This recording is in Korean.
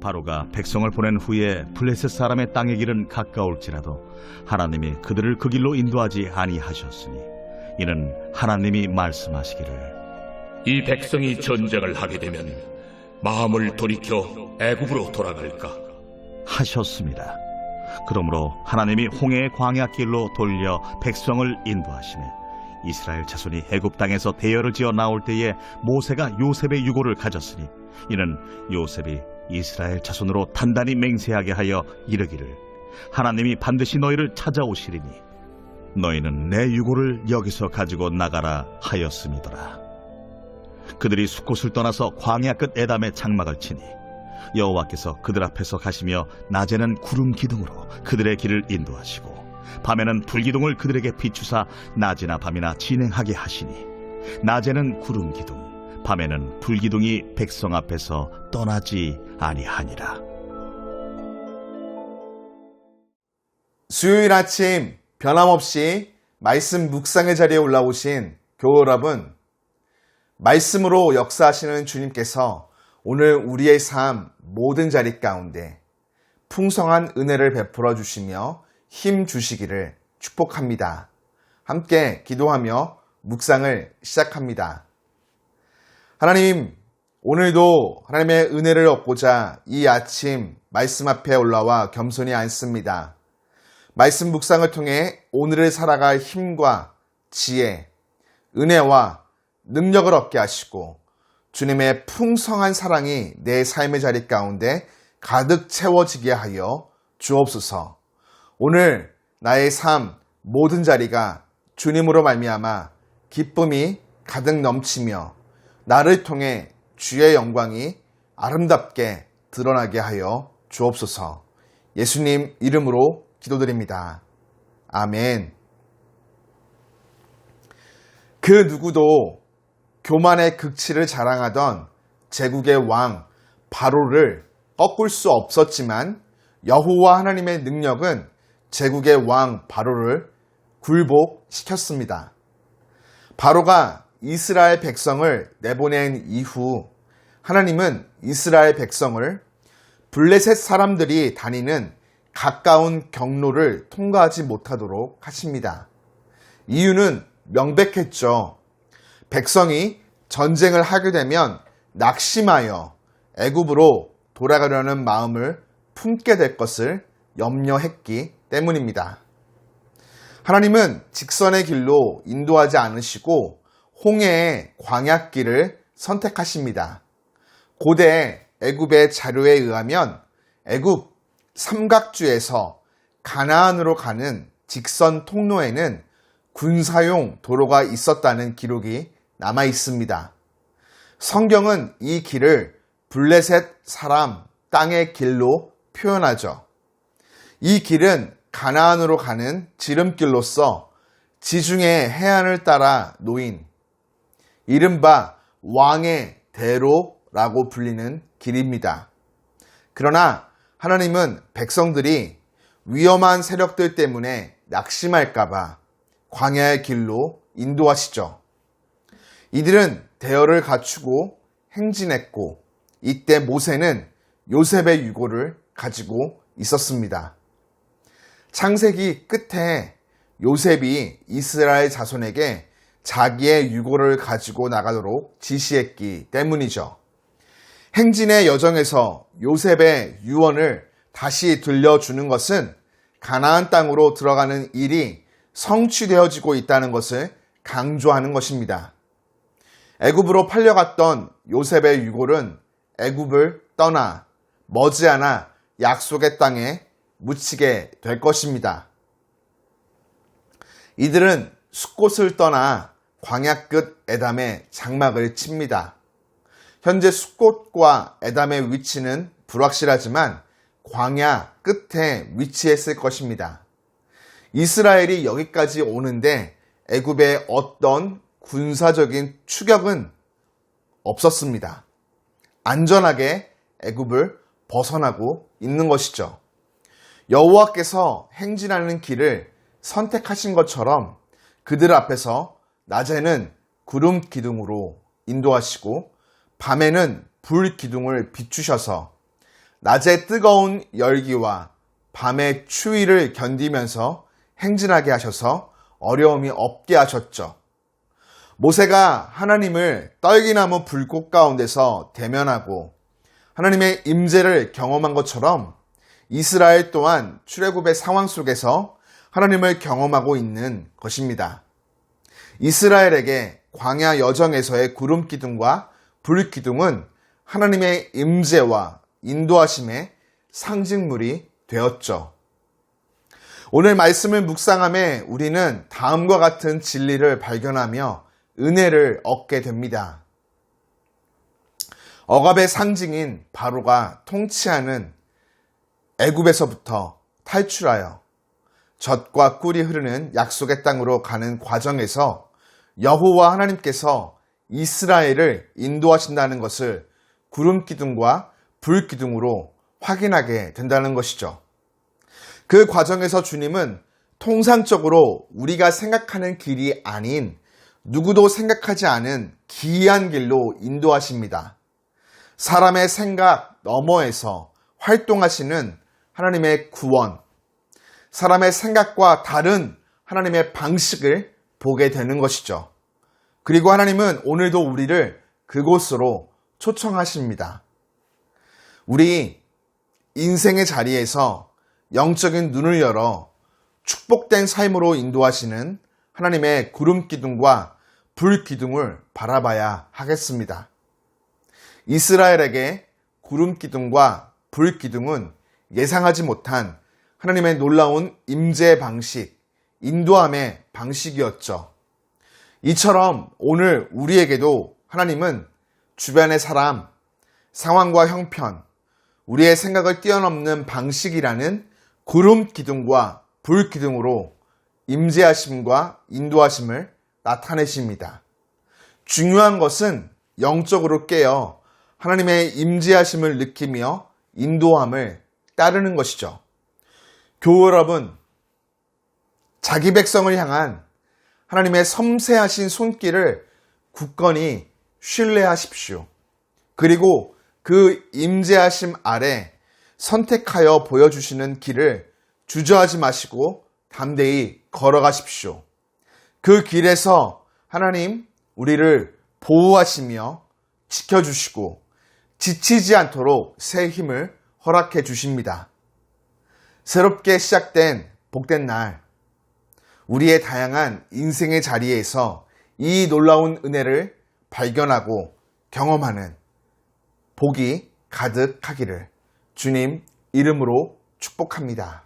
바로가 백성을 보낸 후에 블레셋 사람의 땅의 길은 가까울지라도 하나님이 그들을 그 길로 인도하지 아니하셨으니 이는 하나님이 말씀하시기를 이 백성이 전쟁을 하게 되면 마음을 돌이켜 애굽으로 돌아갈까? 하셨습니다. 그러므로 하나님이 홍해의 광야길로 돌려 백성을 인도하시매 이스라엘 자손이 애굽 땅에서 대열을 지어 나올 때에 모세가 요셉의 유고를 가졌으니 이는 요셉이 이스라엘 자손으로 단단히 맹세하게 하여 이르기를 하나님이 반드시 너희를 찾아오시리니 너희는 내 유고를 여기서 가지고 나가라 하였음이더라. 그들이 숫곳을 떠나서 광야 끝 에담에 장막을 치니 여호와께서 그들 앞에서 가시며 낮에는 구름 기둥으로 그들의 길을 인도하시고 밤에는 불기둥을 그들에게 비추사 낮이나 밤이나 진행하게 하시니 낮에는 구름 기둥 밤에는 불기둥이 백성 앞에서 떠나지 아니하니라. 수요일 아침 변함없이 말씀 묵상의 자리에 올라오신 교우 여러분, 말씀으로 역사하시는 주님께서 오늘 우리의 삶 모든 자리 가운데 풍성한 은혜를 베풀어 주시며 힘 주시기를 축복합니다. 함께 기도하며 묵상을 시작합니다. 하나님, 오늘도 하나님의 은혜를 얻고자 이 아침 말씀 앞에 올라와 겸손히 앉습니다. 말씀 묵상을 통해 오늘을 살아갈 힘과 지혜, 은혜와 능력을 얻게 하시고 주님의 풍성한 사랑이 내 삶의 자리 가운데 가득 채워지게 하여 주옵소서. 오늘 나의 삶 모든 자리가 주님으로 말미암아 기쁨이 가득 넘치며 나를 통해 주의 영광이 아름답게 드러나게 하여 주옵소서. 예수님 이름으로 기도드립니다. 아멘. 그 누구도 교만의 극치를 자랑하던 제국의 왕 바로를 꺾을 수 없었지만 여호와 하나님의 능력은 제국의 왕 바로를 굴복시켰습니다. 바로가 이스라엘 백성을 내보낸 이후 하나님은 이스라엘 백성을 블레셋 사람들이 다니는 가까운 경로를 통과하지 못하도록 하십니다. 이유는 명백했죠. 백성이 전쟁을 하게 되면 낙심하여 애굽으로 돌아가려는 마음을 품게 될 것을 염려했기 때문입니다. 하나님은 직선의 길로 인도하지 않으시고 홍해의 광야길을 선택하십니다. 고대 애굽의 자료에 의하면 애굽 삼각주에서 가나안으로 가는 직선 통로에는 군사용 도로가 있었다는 기록이 남아 있습니다. 성경은 이 길을 블레셋 사람 땅의 길로 표현하죠. 이 길은 가나안으로 가는 지름길로서 지중해 해안을 따라 놓인 이른바 왕의 대로라고 불리는 길입니다. 그러나 하나님은 백성들이 위험한 세력들 때문에 낙심할까봐 광야의 길로 인도하시죠. 이들은 대열을 갖추고 행진했고 이때 모세는 요셉의 유고를 가지고 있었습니다. 창세기 끝에 요셉이 이스라엘 자손에게 자기의 유고를 가지고 나가도록 지시했기 때문이죠. 행진의 여정에서 요셉의 유언을 다시 들려주는 것은 가나안 땅으로 들어가는 일이 성취되어지고 있다는 것을 강조하는 것입니다. 애굽으로 팔려갔던 요셉의 유골은 애굽을 떠나 머지않아 약속의 땅에 묻히게 될 것입니다. 이들은 숫곳을 떠나 광야 끝 에담에 장막을 칩니다. 현재 숫곳과 에담의 위치는 불확실하지만 광야 끝에 위치했을 것입니다. 이스라엘이 여기까지 오는데 애굽의 어떤 군사적인 추격은 없었습니다. 안전하게 애굽을 벗어나고 있는 것이죠. 여호와께서 행진하는 길을 선택하신 것처럼 그들 앞에서 낮에는 구름 기둥으로 인도하시고 밤에는 불 기둥을 비추셔서 낮의 뜨거운 열기와 밤의 추위를 견디면서 행진하게 하셔서 어려움이 없게 하셨죠. 모세가 하나님을 떨기나무 불꽃 가운데서 대면하고 하나님의 임재를 경험한 것처럼 이스라엘 또한 출애굽의 상황 속에서 하나님을 경험하고 있는 것입니다. 이스라엘에게 광야 여정에서의 구름 기둥과 불 기둥은 하나님의 임재와 인도하심의 상징물이 되었죠. 오늘 말씀을 묵상함에 우리는 다음과 같은 진리를 발견하며 은혜를 얻게 됩니다. 억압의 상징인 바로가 통치하는 애굽에서부터 탈출하여 젖과 꿀이 흐르는 약속의 땅으로 가는 과정에서 여호와 하나님께서 이스라엘을 인도하신다는 것을 구름 기둥과 불 기둥으로 확인하게 된다는 것이죠. 그 과정에서 주님은 통상적으로 우리가 생각하는 길이 아닌 누구도 생각하지 않은 기이한 길로 인도하십니다. 사람의 생각 너머에서 활동하시는 하나님의 구원, 사람의 생각과 다른 하나님의 방식을 보게 되는 것이죠. 그리고 하나님은 오늘도 우리를 그곳으로 초청하십니다. 우리 인생의 자리에서 영적인 눈을 열어 축복된 삶으로 인도하시는 하나님의 구름 기둥과 불 기둥을 바라봐야 하겠습니다. 이스라엘에게 구름 기둥과 불 기둥은 예상하지 못한 하나님의 놀라운 임재 방식, 인도함의 방식이었죠. 이처럼 오늘 우리에게도 하나님은 주변의 사람, 상황과 형편, 우리의 생각을 뛰어넘는 방식이라는 구름 기둥과 불 기둥으로 임재하심과 인도하심을 나타내십니다. 중요한 것은 영적으로 깨어 하나님의 임재하심을 느끼며 인도함을 따르는 것이죠. 교우 여러분, 자기 백성을 향한 하나님의 섬세하신 손길을 굳건히 신뢰하십시오. 그리고 그 임재하심 아래 선택하여 보여주시는 길을 주저하지 마시고 담대히 걸어가십시오. 그 길에서 하나님 우리를 보호하시며 지켜주시고 지치지 않도록 새 힘을 허락해 주십니다. 새롭게 시작된 복된 날, 우리의 다양한 인생의 자리에서 이 놀라운 은혜를 발견하고 경험하는 복이 가득하기를 주님 이름으로 축복합니다.